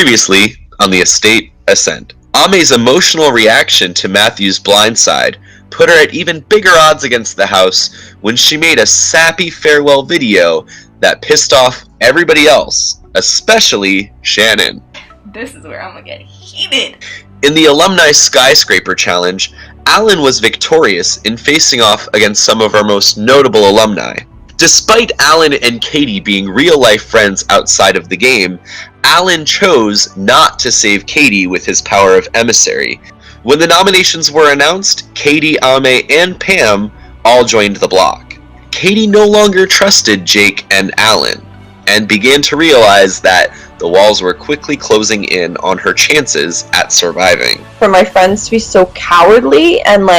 Previously on the estate Ascent. Ame's emotional reaction to Matthew's blindside put her at even bigger odds against the house when she made a sappy farewell video that pissed off everybody else, especially Shannon. This is where I'm gonna get heated. In the Alumni Skyscraper Challenge, Alan was victorious in facing off against some of our most notable alumni. Despite Alan and Katie being real-life friends outside of the game, Alan chose not to save Katie with his power of emissary. When the nominations were announced, Katie, Ame, and Pam all joined the block. Katie no longer trusted Jake and Alan, and began to realize that the walls were quickly closing in on her chances at surviving. For my friends to be so cowardly and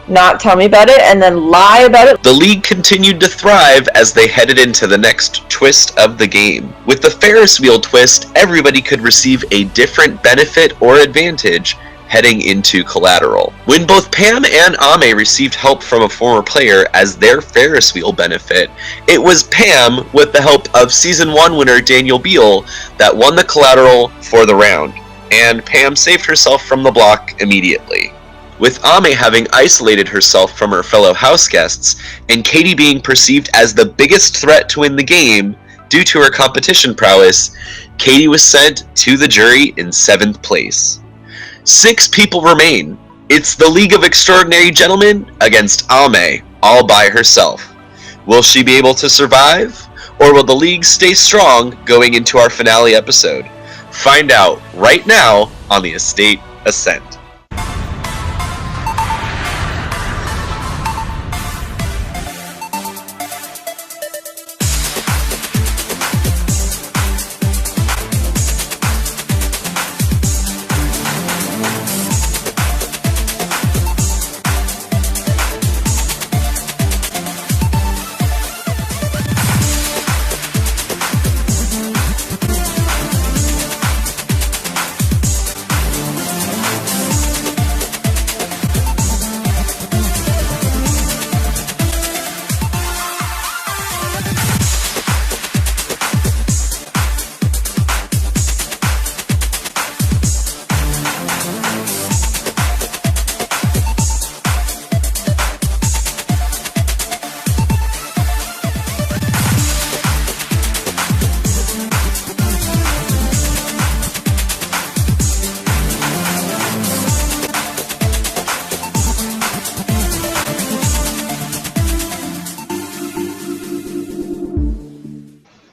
not tell me about it and then lie about it. The league continued to thrive as they headed into the next twist of the game. With the Ferris wheel twist, everybody could receive a different benefit or advantage heading into Collateral. When both Pam and Ame received help from a former player as their Ferris wheel benefit, it was Pam, with the help of Season 1 winner Daniel Beal, that won the Collateral for the round, and Pam saved herself from the block immediately. With Ame having isolated herself from her fellow house guests, and Katie being perceived as the biggest threat to win the game due to her competition prowess, Katie was sent to the jury in 7th place. 6 people remain. It's the League of Extraordinary Gentlemen against Ame, all by herself. Will she be able to survive, or will the League stay strong going into our finale episode? Find out right now on the Estate Ascent.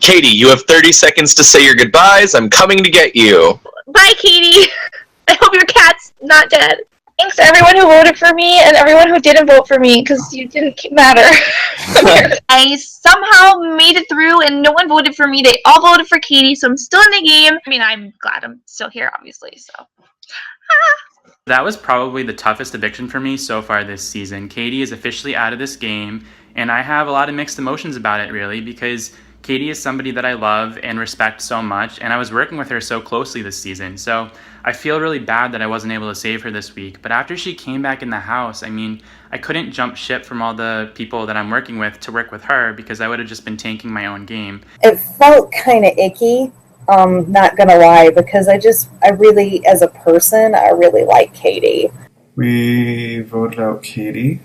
Katie, you have 30 seconds to say your goodbyes. I'm coming to get you. Bye, Katie. I hope your cat's not dead. Thanks to everyone who voted for me and everyone who didn't vote for me, because you didn't matter. I somehow made it through and no one voted for me. They all voted for Katie, so I'm still in the game. I mean, I'm glad I'm still here, obviously, so. That was probably the toughest eviction for me so far this season. Katie is officially out of this game, and I have a lot of mixed emotions about it, really, because Katie is somebody that I love and respect so much, and I was working with her so closely this season, so I feel really bad that I wasn't able to save her this week. But after she came back in the house, I mean, I couldn't jump ship from all the people that I'm working with to work with her because I would have just been tanking my own game. It felt kind of icky, not gonna lie, because I really, as a person, I really like Katie. We voted out Katie.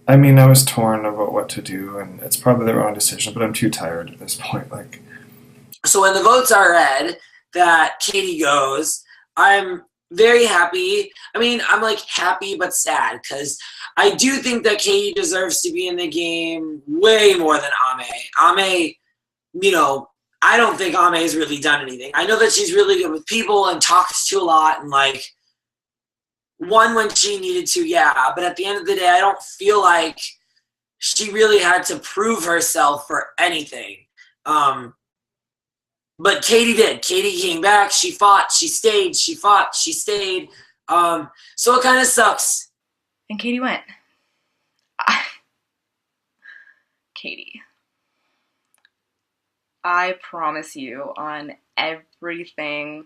I mean, I was torn about what to do, and it's probably the wrong decision, but I'm too tired at this point. So when the votes are read that Katie goes, I'm very happy. I mean, I'm happy but sad, because I do think that Katie deserves to be in the game way more than Ame. Ame, I don't think Ame's really done anything. I know that she's really good with people and talks to a lot and won when she needed to, yeah. But at the end of the day, I don't feel like she really had to prove herself for anything. But Katie did. Katie came back. She fought. She stayed. She fought. She stayed. So it kind of sucks. And Katie went. Katie, I promise you on everything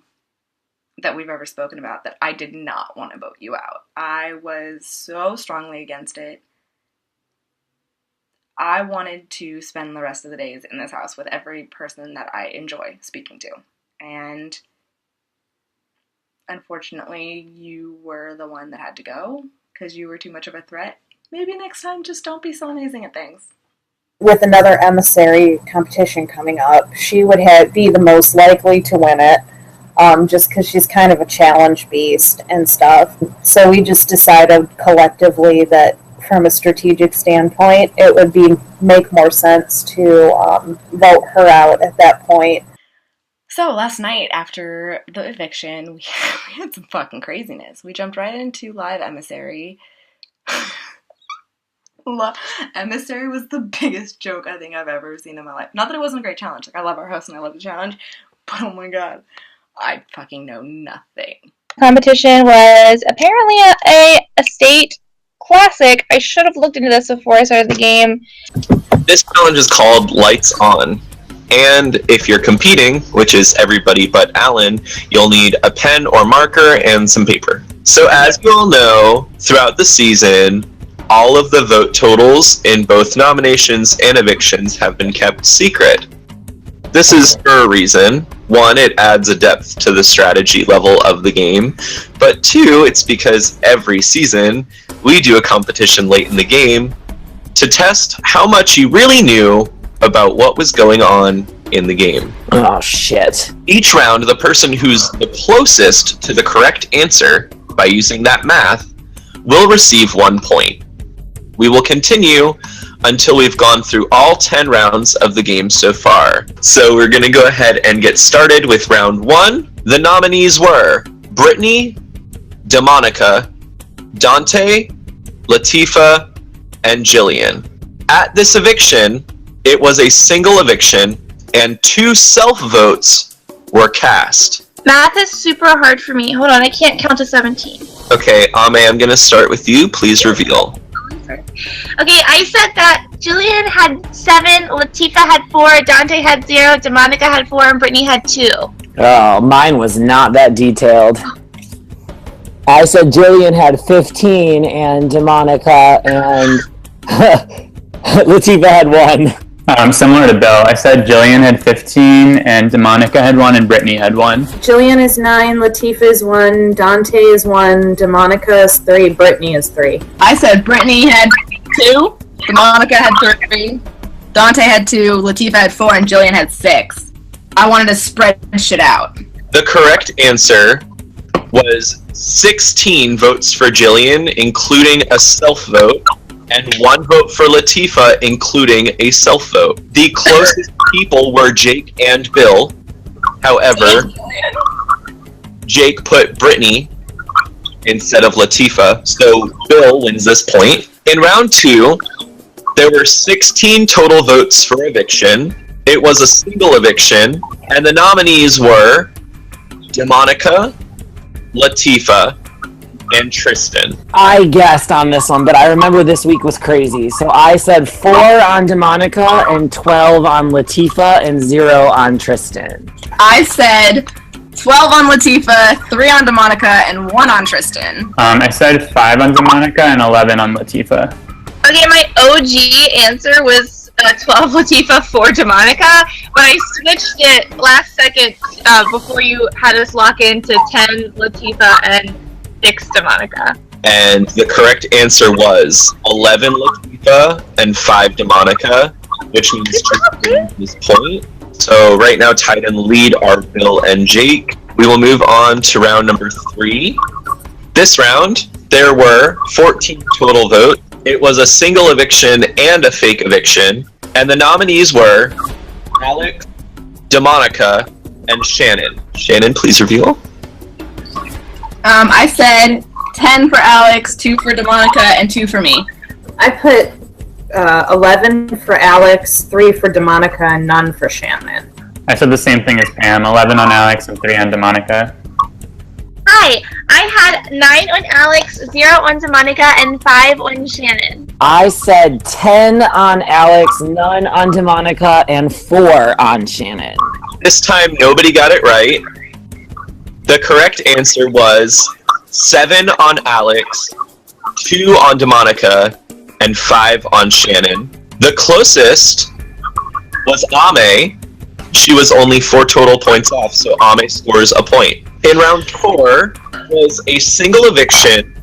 that we've ever spoken about that I did not want to vote you out. I was so strongly against it. I wanted to spend the rest of the days in this house with every person that I enjoy speaking to. And unfortunately, you were the one that had to go because you were too much of a threat. Maybe next time, just don't be so amazing at things. With another emissary competition coming up, she would be the most likely to win it, just because she's kind of a challenge beast and stuff. So we just decided collectively that from a strategic standpoint, it would make more sense to vote her out at that point. So last night, after the eviction, we had some fucking craziness. We jumped right into live emissary. Emissary was the biggest joke I think I've ever seen in my life. Not that it wasn't a great challenge. Like, I love our host and I love the challenge, but oh my god, I fucking know nothing. Competition was apparently a state classic. I should have looked into this before I started the game. This challenge is called Lights On. And if you're competing, which is everybody but Alan, you'll need a pen or marker and some paper. So as you all know, throughout the season, all of the vote totals in both nominations and evictions have been kept secret. This is for a reason. One, it adds a depth to the strategy level of the game, but two, it's because every season we do a competition late in the game to test how much you really knew about what was going on in the game. Oh, shit. Each round, the person who's the closest to the correct answer by using that math will receive 1 point. We will continue until we've gone through all 10 rounds of the game so far. So we're going to go ahead and get started with round 1. The nominees were Brittany, Demonica, Dante, Latifa, and Jillian. At this eviction, it was a single eviction, and 2 self-votes were cast. Math is super hard for me. Hold on, I can't count to 17. Okay, Ame, I'm going to start with you. Please reveal. Okay, I said that Jillian had 7, Latifa had 4, Dante had 0, Demonica had 4, and Brittany had 2. Oh, mine was not that detailed. I said Jillian had 15 and Demonica and Latifa had 1. Similar to Bill, I said Jillian had 15 and Demonica had 1 and Brittany had 1. Jillian is 9, Latifa is 1, Dante is 1, Demonica is 3, Brittany is 3. I said Brittany had 2, Demonica had 3, Dante had 2, Latifa had 4, and Jillian had 6. I wanted to spread shit out. The correct answer was 16 votes for Jillian, including a self-vote, and 1 vote for Latifa, including a self-vote. The closest people were Jake and Bill. However, Jake put Brittany instead of Latifa, so Bill wins this point. In round 2, there were 16 total votes for eviction. It was a single eviction, and the nominees were Demonica, Latifa, and Tristan. I guessed on this one, but I remember this week was crazy. So I said 4 on Demonica and 12 on Latifa and 0 on Tristan. I said 12 on Latifa, 3 on Demonica, and 1 on Tristan. I said 5 on Demonica and 11 on Latifa. Okay, my OG answer was 12 Latifa, 4 Demonica, but I switched it last second before you had us lock into 10 Latifa and 6 Demonica. And the correct answer was 11 Latifa and 5 Demonica, which means Tristan wins this point. So right now tied in the lead are Bill and Jake. We will move on to round number 3. This round, there were 14 total votes. It was a single eviction and a fake eviction. And the nominees were Alex, Demonica, and Shannon. Shannon, please reveal. I said 10 for Alex, 2 for Demonica, and 2 for me. I put 11 for Alex, 3 for Demonica, and none for Shannon. I said the same thing as Pam, 11 on Alex and 3 on Demonica. Hi, I had 9 on Alex, 0 on Demonica, and 5 on Shannon. I said 10 on Alex, none on Demonica, and 4 on Shannon. This time, nobody got it right. The correct answer was 7 on Alex, 2 on Demonica, and 5 on Shannon. The closest was Ame. She was only 4 total points off, so Ame scores a point. In round 4 was a single eviction,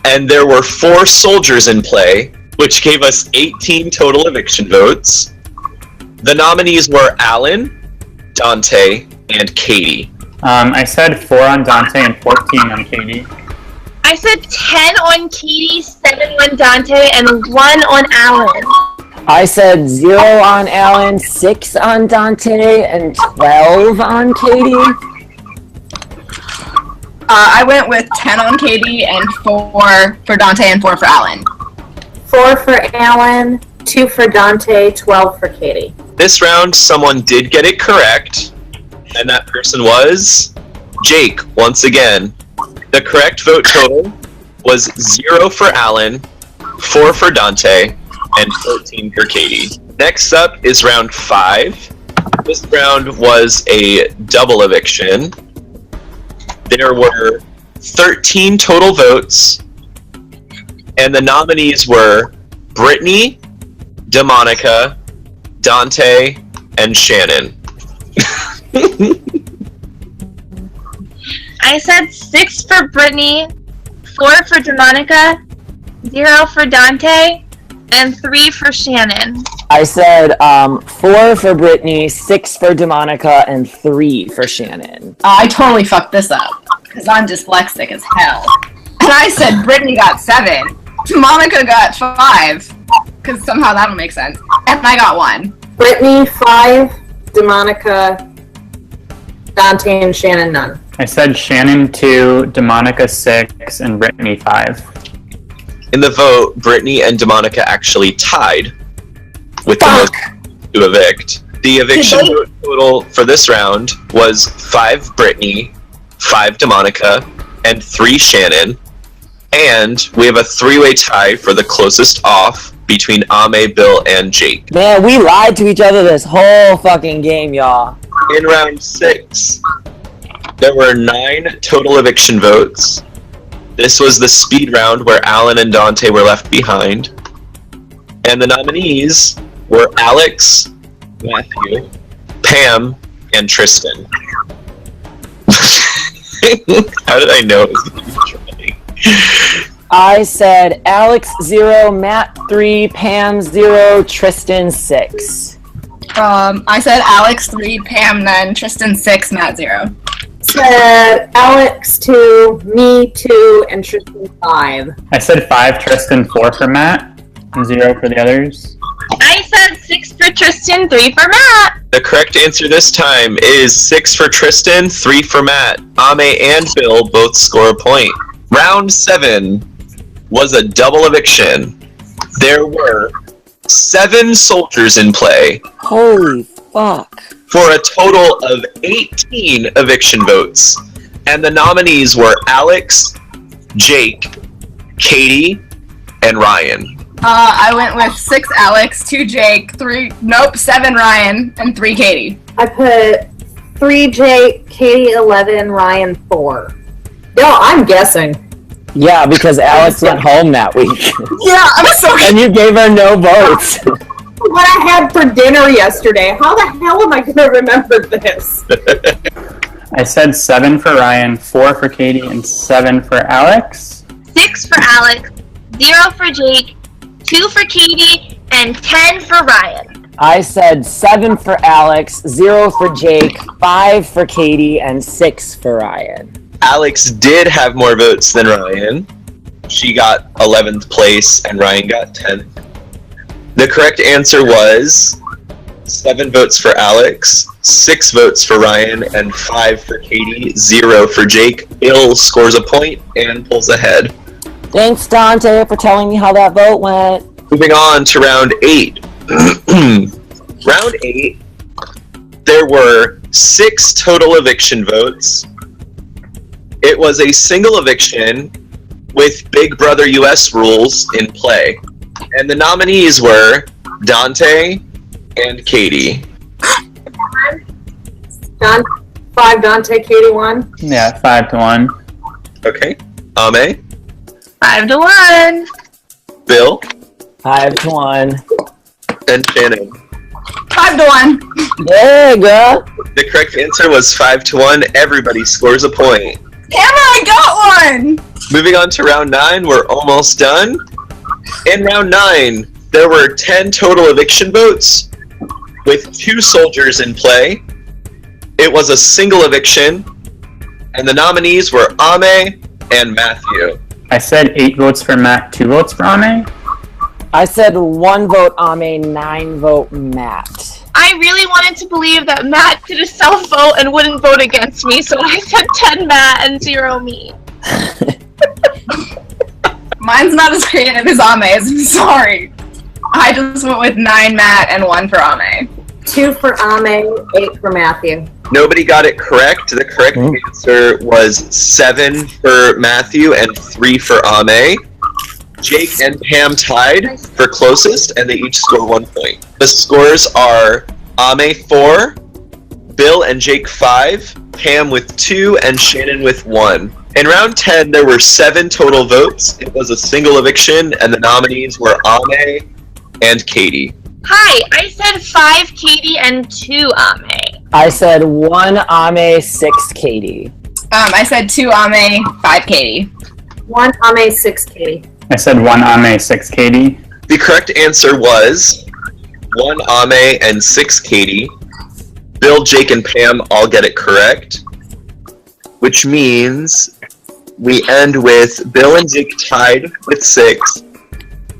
and there were 4 soldiers in play, which gave us 18 total eviction votes. The nominees were Alan, Dante, and Katie. I said 4 on Dante and 14 on Katie. I said 10 on Katie, 7 on Dante, and 1 on Alan. I said 0 on Alan, 6 on Dante, and 12 on Katie. I went with 10 on Katie and 4 for Dante and 4 for Alan. 4 for Alan, 2 for Dante, 12 for Katie. This round, someone did get it correct, and that person was Jake, once again. The correct vote total was 0 for Alan, 4 for Dante, and 14 for Katie. Next up is round 5. This round was a double eviction. There were 13 total votes, and the nominees were Brittany, DeMonica, Dante, and Shannon. I said 6 for Brittany, 4 for DeMonica, 0 for Dante, and 3 for Shannon. I said 4 for Brittany, 6 for DeMonica, and 3 for Shannon. I totally fucked this up, because I'm dyslexic as hell. And I said Brittany got 7, Monica got 5, because somehow that'll make sense, and I got 1. Brittany, 5, DeMonica, Dante, and Shannon, none. I said Shannon 2, DeMonica 6, and Brittany 5. In the vote, Brittany and DeMonica actually tied with the most to evict. The eviction vote total for this round was 5 Brittany, 5 DeMonica, and 3 Shannon. And we have a 3-way tie for the closest off between Ame, Bill, and Jake. Man, we lied to each other this whole fucking game, y'all. In round 6, there were 9 total eviction votes. This was the speed round where Alan and Dante were left behind. And the nominees were Alex, Matthew, Pam, and Tristan. How did I know it was going to be trying? I said Alex 0, Matt 3, Pam 0, Tristan 6. I said Alex 3, Pam none, Tristan 6, Matt 0. Said Alex 2, me 2, and Tristan 5. I said 5 Tristan, 4 for Matt, and 0 for the others. I said 6 for Tristan, 3 for Matt. The correct answer this time is 6 for Tristan, 3 for Matt. Ame and Bill both score a point. Round 7 was a double eviction. There were 7 soldiers in play. Holy fuck. For a total of 18 eviction votes. And the nominees were Alex, Jake, Katie, and Ryan. I went with 6 Alex, 2 Jake, 7 Ryan, and 3 Katie. I put 3 Jake, Katie 11, Ryan 4. Yo, I'm guessing. Yeah, because Alex went home that week. Yeah, I'm so And you gave her no votes. What I had for dinner yesterday. How the hell am I going to remember this? I said 7 for Ryan, 4 for Katie, and 7 for Alex. 6 for Alex, 0 for Jake, 2 for Katie, and 10 for Ryan. I said 7 for Alex, 0 for Jake, 5 for Katie, and 6 for Ryan. Alex did have more votes than Ryan. She got 11th place, and Ryan got 10th. The correct answer was 7 votes for Alex, 6 votes for Ryan, and 5 for Katie, 0 for Jake. Bill scores a point and pulls ahead. Thanks, Dante, for telling me how that vote went. Moving on to round 8. Round 8, there were 6 total eviction votes. It was a single eviction with Big Brother US rules in play. And the nominees were Dante and Katie. 5 Dante, Katie 1. Yeah, 5-1. Okay. Ame, 5-1. Bill, 5-1. and Shannon. 5-1. Yeah, girl. The correct answer was 5-1. Everybody scores a point. Damn it, I got one! Moving on to round 9, we're almost done. In round 9, there were 10 total eviction votes, with 2 soldiers in play. It was a single eviction, and the nominees were Ame and Matthew. I said 8 votes for Matt, 2 votes for Ame. I said 1 vote Ame, 9 vote Matt. I really wanted to believe that Matt did a self-vote and wouldn't vote against me, so I said 10 Matt and 0 me. Mine's not as creative as Ame's, I'm sorry. I just went with 9 Matt and 1 for Ame. 2 for Ame, 8 for Matthew. Nobody got it correct. The correct answer was 7 for Matthew and 3 for Ame. Jake and Pam tied for closest, and they each score 1 point. The scores are Ame 4, Bill and Jake 5, Pam with 2, and Shannon with 1. In round 10, there were 7 total votes. It was a single eviction, and the nominees were Ame and Katie. Hi, I said 5 Katie and 2 Ame. I said 1 Ame, 6 Katie. I said 2 Ame, 5 Katie. 1 Ame, 6 Katie. I said 1 Ame, 6 Katie. The correct answer was 1 Ame and 6 Katie. Bill, Jake, and Pam all get it correct, which means we end with Bill and Jake tied with 6,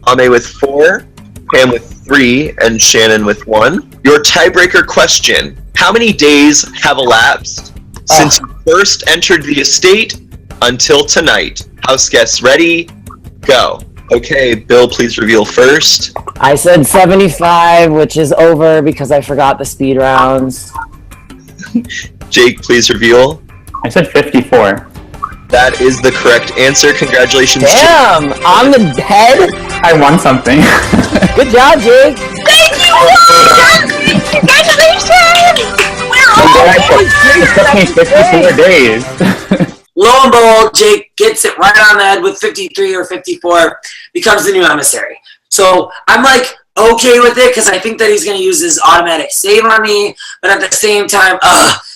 Ame with 4, Pam with 3, and Shannon with 1. Your tiebreaker question: how many days have elapsed since you first entered the estate until tonight? House guests ready? Go. Okay, Bill, please reveal first. I said 75, which is over because I forgot the speed rounds. Jake, please reveal. I said 54. That is the correct answer. Congratulations, Damn! Jake. On the head? I won something. Good job, Jake! Thank you! Congratulations! It took me 54 days. Lo and behold, Jake gets it right on the head with 53 or 54, becomes the new emissary. So I'm like okay with it because I think that he's going to use his automatic save on me, but at the same time,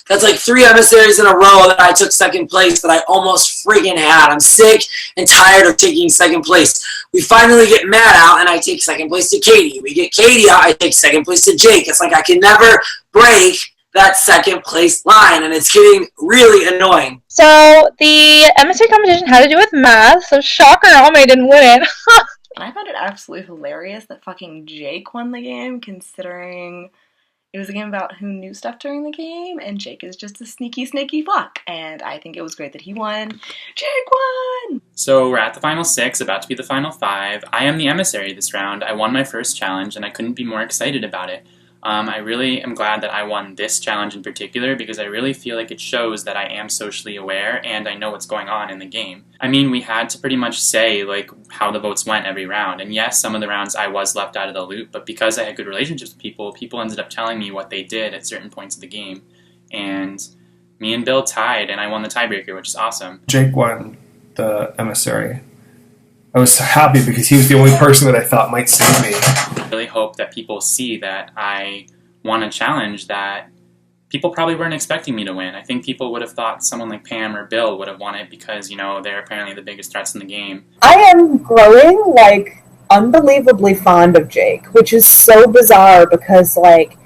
that's like 3 emissaries in a row that I took second place that I almost freaking had. I'm sick and tired of taking second place. We finally get Matt out and I take second place to Katie. We get Katie out, I take second place to Jake. It's like I can never break that second place line, and it's getting really annoying. So the emissary competition had to do with math, so shocker, Ame didn't win it. And I found it absolutely hilarious that fucking Jake won the game, considering it was a game about who knew stuff during the game, and Jake is just a sneaky fuck. And I think it was great that he won. Jake won! So we're at the final 6, about to be the final 5. I am the emissary this round. I won my first challenge, and I couldn't be more excited about it. I really am glad that I won this challenge in particular because I really feel like it shows that I am socially aware and I know what's going on in the game. I mean, we had to pretty much say like how the votes went every round, and yes, some of the rounds I was left out of the loop, but because I had good relationships with people ended up telling me what they did at certain points of the game, and me and Bill tied and I won the tiebreaker, which is awesome. Jake won the emissary. I was so happy because he was the only person that I thought might save me. I really hope that people see that I won a challenge that people probably weren't expecting me to win. I think people would have thought someone like Pam or Bill would have won it because, you know, they're apparently the biggest threats in the game. I am growing, like, unbelievably fond of Jake, which is so bizarre because, like,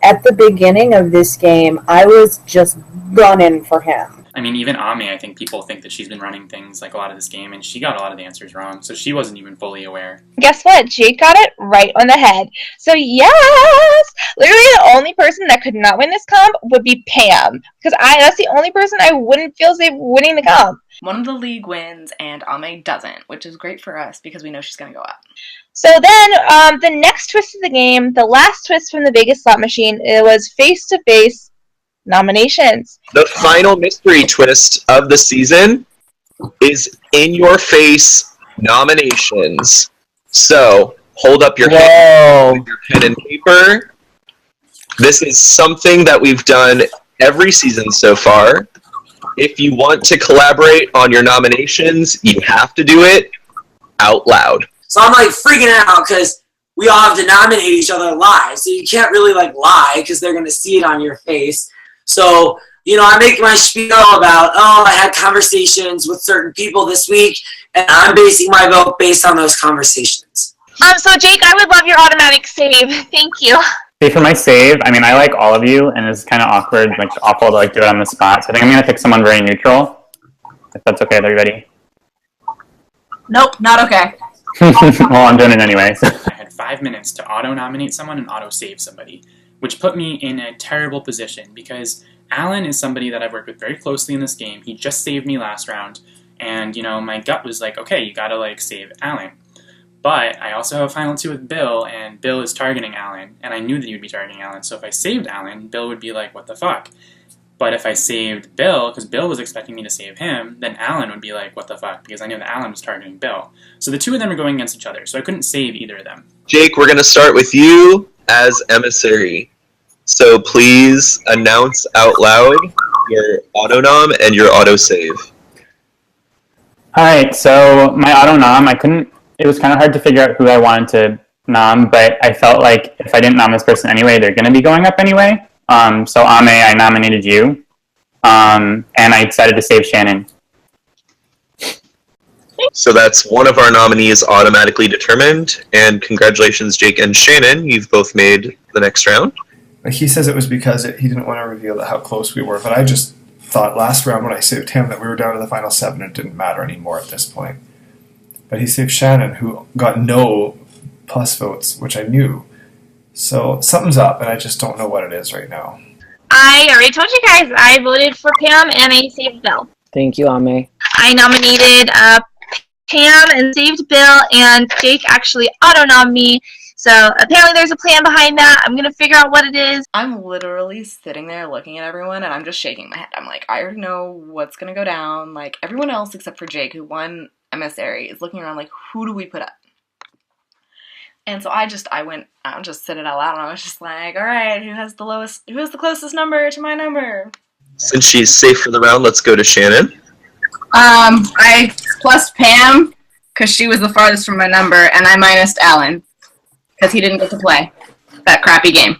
at the beginning of this game, I was just running for him. I mean, even Ame, I think people think that she's been running things like a lot of this game, and she got a lot of the answers wrong, so she wasn't even fully aware. Guess what? Jake got it right on the head. So yes! Literally the only person that could not win this comp would be Pam. Because that's the only person I wouldn't feel safe winning the comp. One of the league wins and Ame doesn't, which is great for us because we know she's going to go up. So then, the next twist of the game, the last twist from the Vegas slot machine, it was face-to-face nominations. The final mystery twist of the season is in-your-face nominations. So, hold up your hand with your pen and paper. This is something that we've done every season so far. If you want to collaborate on your nominations, you have to do it out loud. So I'm like freaking out because we all have to nominate each other live. So you can't really like lie because they're going to see it on your face. So, you know, I make my spiel about, I had conversations with certain people this week, and I'm basing my vote based on those conversations. So Jake, I would love your automatic save. Thank you. Okay, for my save, I mean, I like all of you, and it's kind of awkward, like awful to like do it on the spot. So I think I'm gonna pick someone very neutral, if that's okay with everybody. Nope, not okay. Well, I'm doing it anyway. So. I had 5 minutes to auto-nominate someone and auto-save somebody, which put me in a terrible position because Alan is somebody that I've worked with very closely in this game. He just saved me last round, and you know, my gut was like, okay, you gotta like save Alan. But I also have a final two with Bill, and Bill is targeting Alan, and I knew that he would be targeting Alan, so if I saved Alan, Bill would be like, what the fuck? But if I saved Bill, because Bill was expecting me to save him, then Alan would be like, what the fuck? Because I knew that Alan was targeting Bill. So the two of them are going against each other, so I couldn't save either of them. Jake, we're going to start with you as emissary. So please announce out loud your auto-nom and your auto-save. Alright, so my auto-nom, it was kind of hard to figure out who I wanted to nom, but I felt like if I didn't nom this person anyway, they're going to be going up anyway. So Ame, I nominated you, and I decided to save Shannon. So that's one of our nominees automatically determined, and congratulations, Jake and Shannon, you've both made the next round. He says it was because he didn't want to reveal how close we were, but I just thought last round when I saved him that we were down to the final 7 and it didn't matter anymore at this point. But he saved Shannon, who got no plus votes, which I knew. So something's up, and I just don't know what it is right now. I already told you guys, I voted for Pam and I saved Bill. Thank you, Ame. I nominated Pam and saved Bill, and Jake actually auto-nommed me. So apparently there's a plan behind that. I'm going to figure out what it is. I'm literally sitting there looking at everyone, and I'm just shaking my head. I'm like, I already know what's going to go down. Like, everyone else except for Jake, who won emissary, is looking around like, who do we put up? And so I just said it out loud, and I was just like, all right, who's the closest number to my number? Since she's safe for the round, let's go to Shannon. I plus Pam, because she was the farthest from my number, and I minused Alan, because he didn't get to play that crappy game.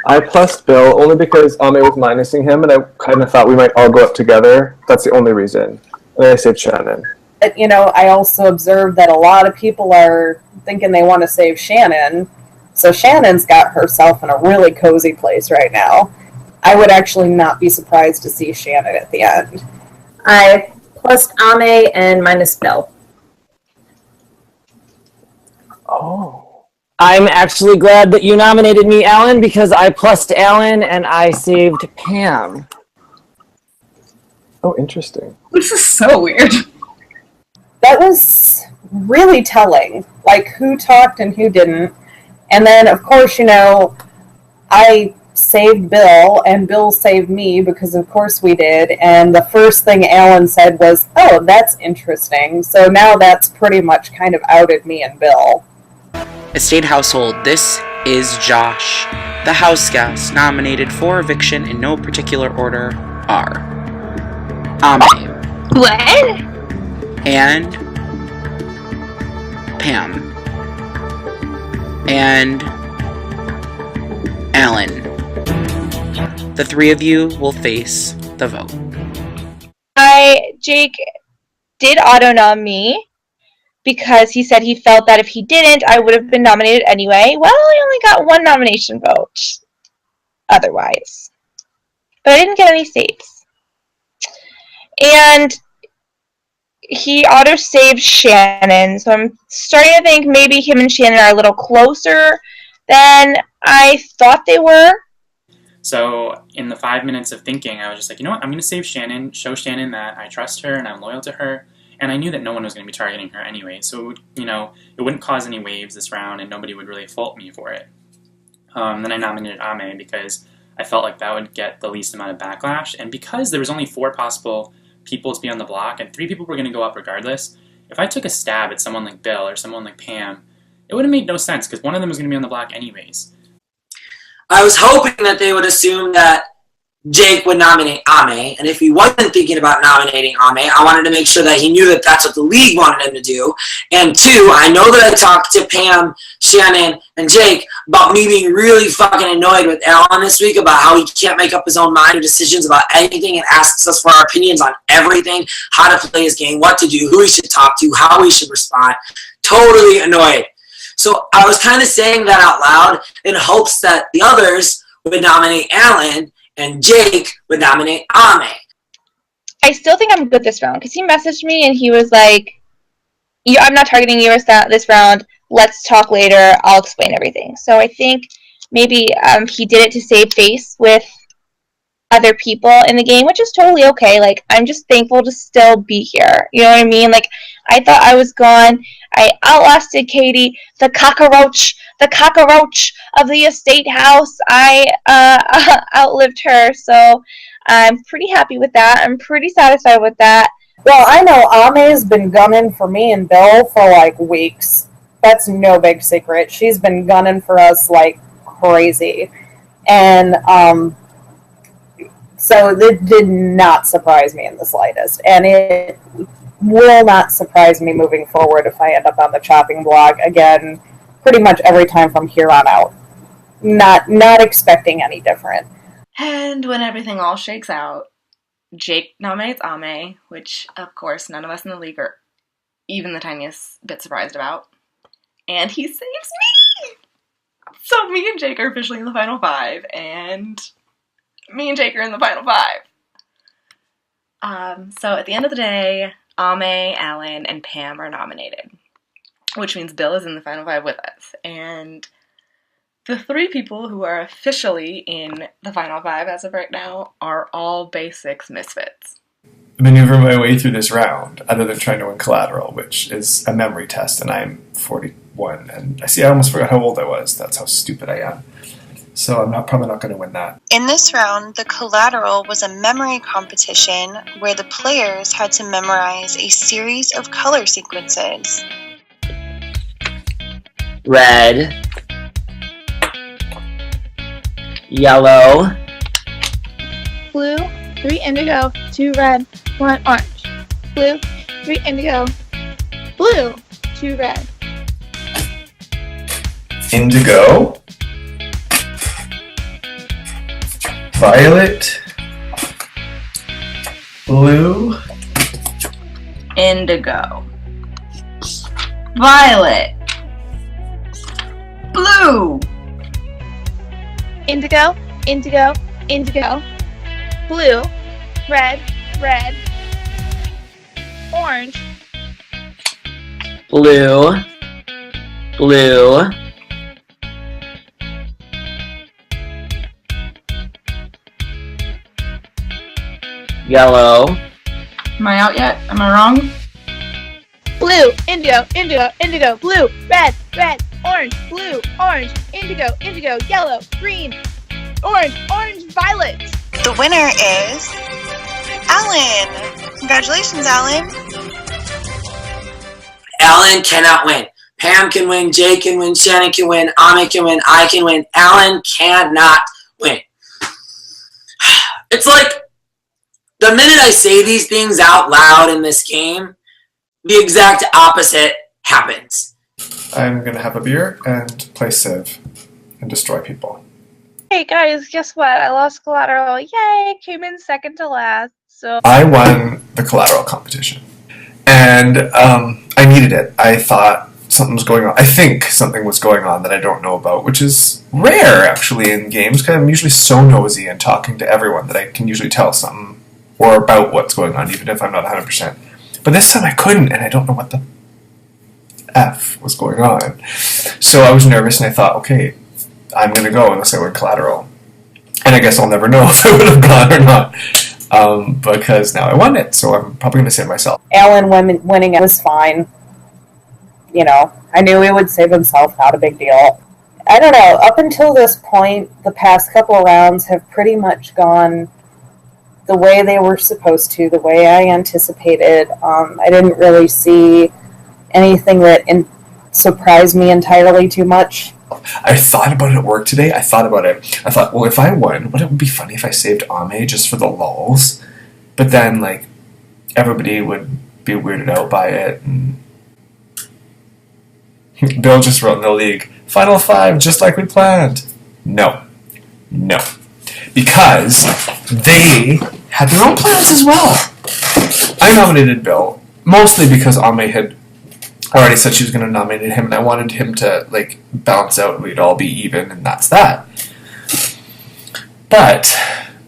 I plussed Bill only because Ame was minusing him, and I kind of thought we might all go up together. That's the only reason. And I saved Shannon. You know, I also observed that a lot of people are thinking they want to save Shannon, so Shannon's got herself in a really cozy place right now. I would actually not be surprised to see Shannon at the end. I plus Ame and minus Bill. Oh. I'm actually glad that you nominated me, Alan, because I plussed Alan and I saved Pam. Oh, interesting. This is so weird. That was really telling, like who talked and who didn't. And then, of course, you know, I saved Bill, and Bill saved me, because of course we did, and the first thing Alan said was, oh, that's interesting. So now that's pretty much kind of outed me and Bill. Estate household, this is Josh. The house guests nominated for eviction in no particular order are Ame. What? And Pam. And Alan. The three of you will face the vote. Jake did auto-nom me because he said he felt that if he didn't, I would have been nominated anyway. Well, I only got one nomination vote otherwise. But I didn't get any saves. And he auto-saved Shannon, so I'm starting to think maybe him and Shannon are a little closer than I thought they were. So in the 5 minutes of thinking, I was just like, you know what, I'm going to save Shannon, show Shannon that I trust her and I'm loyal to her, and I knew that no one was going to be targeting her anyway, so it would, you know, it wouldn't cause any waves this round and nobody would really fault me for it. Then I nominated Ame because I felt like that would get the least amount of backlash, and because there was only 4 possible people to be on the block, and 3 people were going to go up regardless, if I took a stab at someone like Bill or someone like Pam, it would have made no sense, because one of them was going to be on the block anyways. I was hoping that they would assume that Jake would nominate Ame, and if he wasn't thinking about nominating Ame, I wanted to make sure that he knew that that's what the league wanted him to do. And two, I know that I talked to Pam, Shannon, and Jake about me being really fucking annoyed with Alan this week about how he can't make up his own mind or decisions about anything and asks us for our opinions on everything, how to play his game, what to do, who he should talk to, how he should respond. Totally annoyed. So I was kind of saying that out loud in hopes that the others would nominate Alan and Jake would nominate Ame. I still think I'm good this round because he messaged me and he was like, I'm not targeting you this round. Let's talk later. I'll explain everything. So I think maybe he did it to save face with other people in the game, which is totally okay. Like, I'm just thankful to still be here. You know what I mean? Like, I thought I was gone. I outlasted Katie, the cockroach of the estate house. I outlived her, so I'm pretty happy with that. I'm pretty satisfied with that. Well, I know Ame's been gunning for me and Bill for like weeks. That's no big secret. She's been gunning for us like crazy. And so it did not surprise me in the slightest. And it will not surprise me moving forward if I end up on the chopping block again pretty much every time from here on out. Not expecting any different. And when everything all shakes out, Jake nominates Ame, which, of course, none of us in the league are even the tiniest bit surprised about. And he saves me! So me and Jake are officially in the final five, and me and Jake are in the final five. So at the end of the day, Ame, Alan, and Pam are nominated, which means Bill is in the final five with us. And the three people who are officially in the final five as of right now are all basics misfits. Maneuver my way through this round, other than trying to win collateral, which is a memory test, and I'm 41. And I almost forgot how old I was. That's how stupid I am. So I'm probably not going to win that. In this round, the collateral was a memory competition where the players had to memorize a series of color sequences. Red. Yellow. Blue, 3 indigo, 2 red, 1 orange. Blue, 3 indigo, blue, 2 red. Indigo. Violet. Blue. Indigo. Violet. Blue. Indigo, indigo, indigo. Blue, red, red. Orange. Blue. Blue. Yellow. Am I out yet? Am I wrong? Blue, indigo, indigo, indigo, blue, red, red, orange, blue, orange, indigo, indigo, yellow, green, orange, orange, violet. The winner is Alan. Congratulations, Alan. Alan cannot win. Pam can win, Jake can win, Shannon can win, Ame can win, I can win. Alan cannot win. It's like the minute I say these things out loud in this game, the exact opposite happens. I'm going to have a beer and play Civ and destroy people. Hey guys, guess what? I lost collateral. Yay! Came in second to last. So I won the collateral competition. And I needed it. I thought something was going on. I think something was going on that I don't know about, which is rare, actually, in games, because I'm usually so nosy and talking to everyone that I can usually tell something or about what's going on, even if I'm not 100%. But this time I couldn't, and I don't know what the F was going on. So I was nervous, and I thought, okay, I'm going to go unless I win collateral. And I guess I'll never know if I would have gone or not, because now I won it, so I'm probably going to save myself. Alan winning it was fine. You know, I knew he would save himself, not a big deal. I don't know, up until this point, the past couple of rounds have pretty much gone the way they were supposed to, the way I anticipated. I didn't really see anything that surprised me entirely too much. I thought about it at work today. I thought, well, if I won, would it be funny if I saved Ame just for the lulz? But then, like, everybody would be weirded out by it. And Bill just wrote in the league, Final 5, just like we planned. No. Because they had their own plans as well. I nominated Bill, mostly because Ame had already said she was going to nominate him, and I wanted him to, like, bounce out and we'd all be even, and that's that. But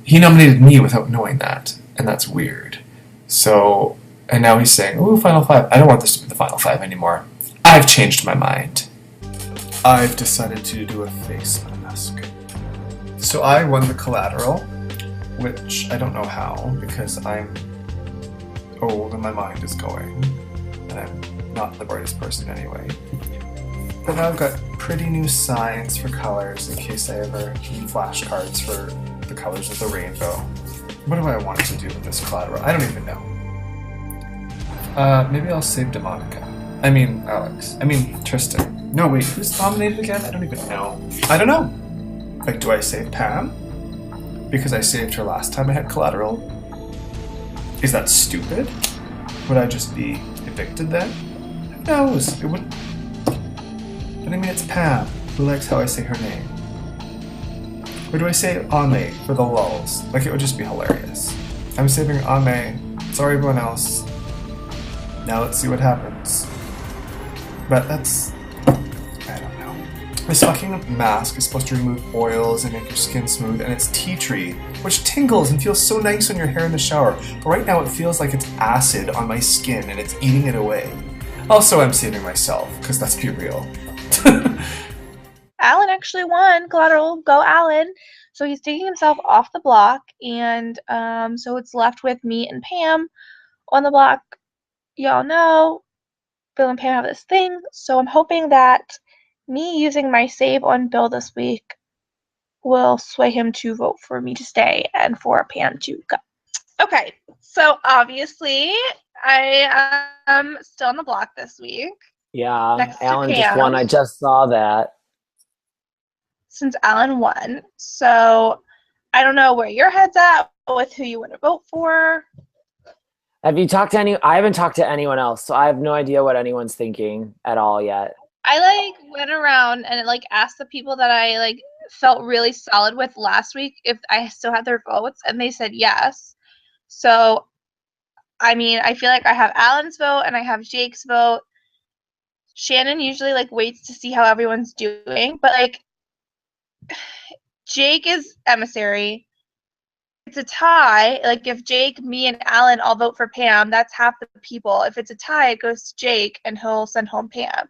he nominated me without knowing that, and that's weird. So, and now he's saying, ooh, Final 5. I don't want this to be the Final 5 anymore. I've changed my mind. I've decided to do a face mask. So I won the collateral, which I don't know how, because I'm old and my mind is going, and I'm not the brightest person anyway. But now I've got pretty new signs for colors in case I ever need flashcards for the colors of the rainbow. What do I want to do with this collateral? I don't even know. Maybe I'll save Demonica. I mean, Alex. I mean, Tristan. No, wait, who's nominated again? I don't even know. I don't know. Like, do I save Pam? Because I saved her last time I had collateral? Is that stupid? Would I just be evicted then? Who knows? It wouldn't. But I mean, it's Pam, who likes how I say her name. Or do I say Ame for the lulz? Like, it would just be hilarious. I'm saving Ame. Sorry, everyone else. Now let's see what happens. But that's... I don't know. This fucking mask is supposed to remove oils and make your skin smooth, and it's tea tree, which tingles and feels so nice on your hair in the shower. But right now it feels like it's acid on my skin, and it's eating it away. Also, I'm saving myself, because let's be real. Alan actually won collateral. Go Alan. So he's taking himself off the block, and so it's left with me and Pam on the block. Y'all know Bill and Pam have this thing, so I'm hoping that me using my save on Bill this week will sway him to vote for me to stay and for Pam to go. Okay, so obviously I am still on the block this week. Yeah, Alan just won. I just saw that. Since Alan won. So I don't know where your head's at with who you want to vote for. Have you talked to I haven't talked to anyone else, so I have no idea what anyone's thinking at all yet. I went around and asked the people that I felt really solid with last week if I still had their votes, and they said yes. So I mean, I feel like I have Alan's vote and I have Jake's vote. Shannon usually waits to see how everyone's doing, but Jake is emissary. It's a tie. If Jake, me, and Alan all vote for Pam, that's half the people. If it's a tie, it goes to Jake, and he'll send home Pam.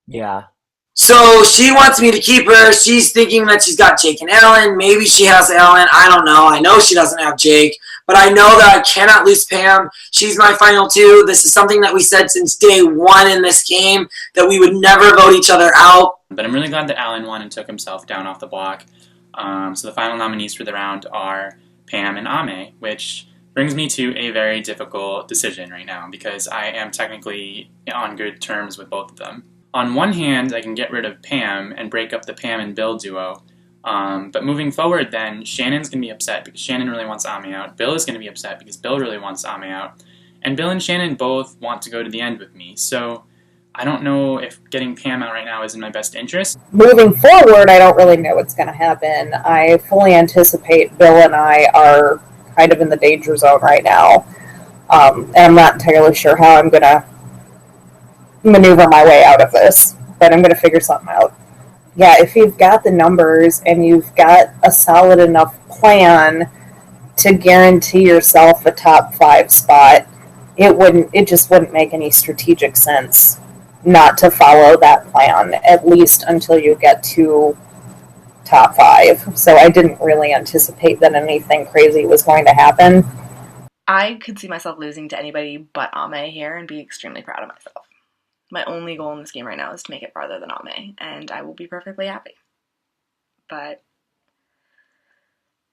Yeah. So she wants me to keep her. She's thinking that she's got Jake and Alan. Maybe she has Alan. I don't know. I know she doesn't have Jake. But I know that I cannot lose Pam. She's my final two. This is something that we said since day one in this game, that we would never vote each other out. But I'm really glad that Alan won and took himself down off the block. So the final nominees for the round are Pam and Ame, which brings me to a very difficult decision right now because I am technically on good terms with both of them. On one hand, I can get rid of Pam and break up the Pam and Bill duo. But moving forward then, Shannon's going to be upset because Shannon really wants Ame out. Bill is going to be upset because Bill really wants Ame out. And Bill and Shannon both want to go to the end with me. So I don't know if getting Pam out right now is in my best interest. Moving forward, I don't really know what's going to happen. I fully anticipate Bill and I are kind of in the danger zone right now. And I'm not entirely sure how I'm going to maneuver my way out of this, but I'm going to figure something out. Yeah, if you've got the numbers and you've got a solid enough plan to guarantee yourself a top 5 spot, it just wouldn't make any strategic sense not to follow that plan, at least until you get to top 5. So I didn't really anticipate that anything crazy was going to happen. I could see myself losing to anybody but Ame here and be extremely proud of myself. My only goal in this game right now is to make it farther than Ame, and I will be perfectly happy. But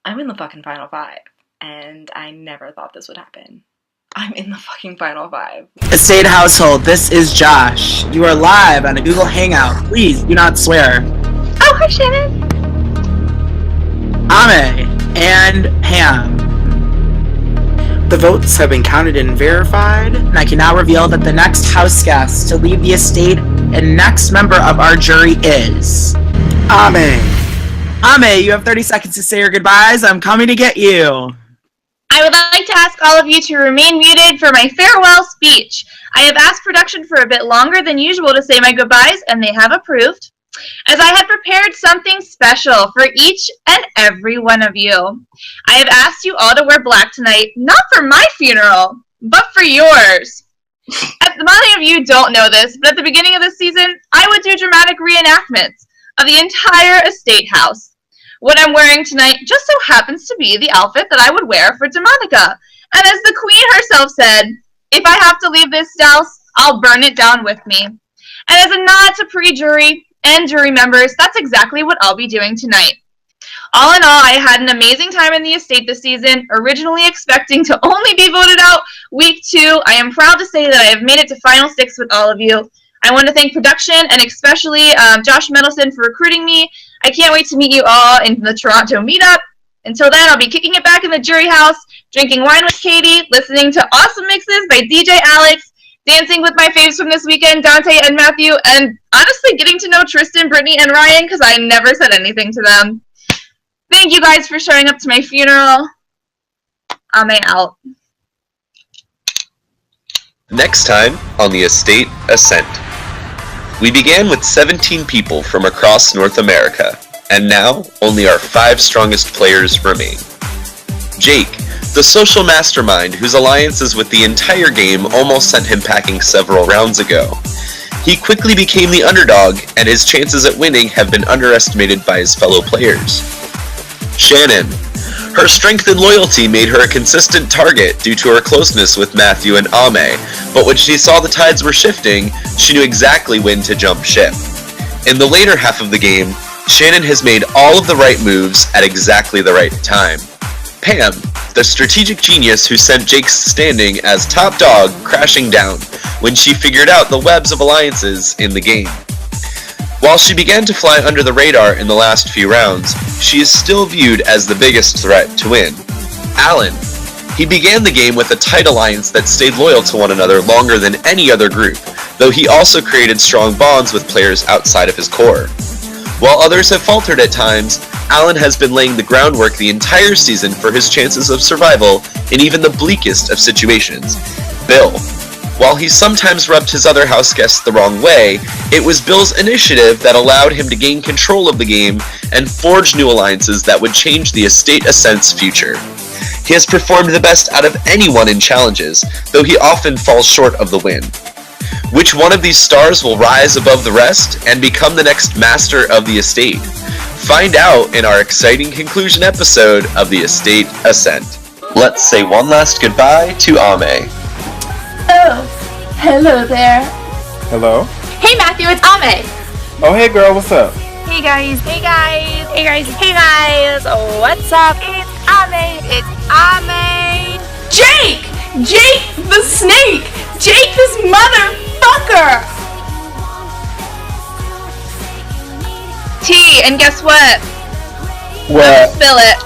I'm in the fucking final 5, and I never thought this would happen. I'm in the fucking final 5. Estate household, this is Josh. You are live on a Google Hangout. Please do not swear. Oh, hi, Shannon. Ame and Ham. The votes have been counted and verified, and I can now reveal that the next house guest to leave the estate and next member of our jury is Ame. Ame, you have 30 seconds to say your goodbyes. I'm coming to get you. I would like to ask all of you to remain muted for my farewell speech. I have asked production for a bit longer than usual to say my goodbyes, and they have approved, as I have prepared something special for each and every one of you. I have asked you all to wear black tonight, not for my funeral, but for yours. Many of you don't know this, but at the beginning of the season, I would do dramatic reenactments of the entire estate house. What I'm wearing tonight just so happens to be the outfit that I would wear for Demonica. And as the queen herself said, if I have to leave this house, I'll burn it down with me. And as a nod to pre-jury and jury members, that's exactly what I'll be doing tonight. All in all, I had an amazing time in the estate this season, originally expecting to only be voted out week 2. I am proud to say that I have made it to Final 6 with all of you. I want to thank production and especially Josh Mendelson for recruiting me. I can't wait to meet you all in the Toronto meetup. Until then, I'll be kicking it back in the jury house, drinking wine with Katie, listening to awesome mixes by DJ Alex, dancing with my faves from this weekend, Dante and Matthew, and honestly getting to know Tristan, Brittany, and Ryan because I never said anything to them. Thank you guys for showing up to my funeral. Ame out. Next time on the Estate Ascent. We began with 17 people from across North America, and now only our 5 strongest players remain. Jake, the social mastermind whose alliances with the entire game almost sent him packing several rounds ago. He quickly became the underdog, and his chances at winning have been underestimated by his fellow players. Shannon. Her strength and loyalty made her a consistent target due to her closeness with Matthew and Ame, but when she saw the tides were shifting, she knew exactly when to jump ship. In the later half of the game, Shannon has made all of the right moves at exactly the right time. Pam, the strategic genius who sent Jake's standing as top dog crashing down when she figured out the webs of alliances in the game. While she began to fly under the radar in the last few rounds, she is still viewed as the biggest threat to win. Alan. He began the game with a tight alliance that stayed loyal to one another longer than any other group, though he also created strong bonds with players outside of his core. While others have faltered at times, Alan has been laying the groundwork the entire season for his chances of survival in even the bleakest of situations. Bill. While he sometimes rubbed his other house guests the wrong way, it was Bill's initiative that allowed him to gain control of the game and forge new alliances that would change the Estate Ascent's future. He has performed the best out of anyone in challenges, though he often falls short of the win. Which one of these stars will rise above the rest and become the next master of the estate? Find out in our exciting conclusion episode of the Estate Ascent. Let's say one last goodbye to Ame. Oh, hello there. Hello? Hey Matthew, it's Ame. Oh, hey girl, what's up? Hey guys. Hey guys. Hey guys. Hey guys. What's up? It's Ame. It's Ame. Jake! Jake the snake! Jake this motherfucker! T, and guess what? What? Spill it.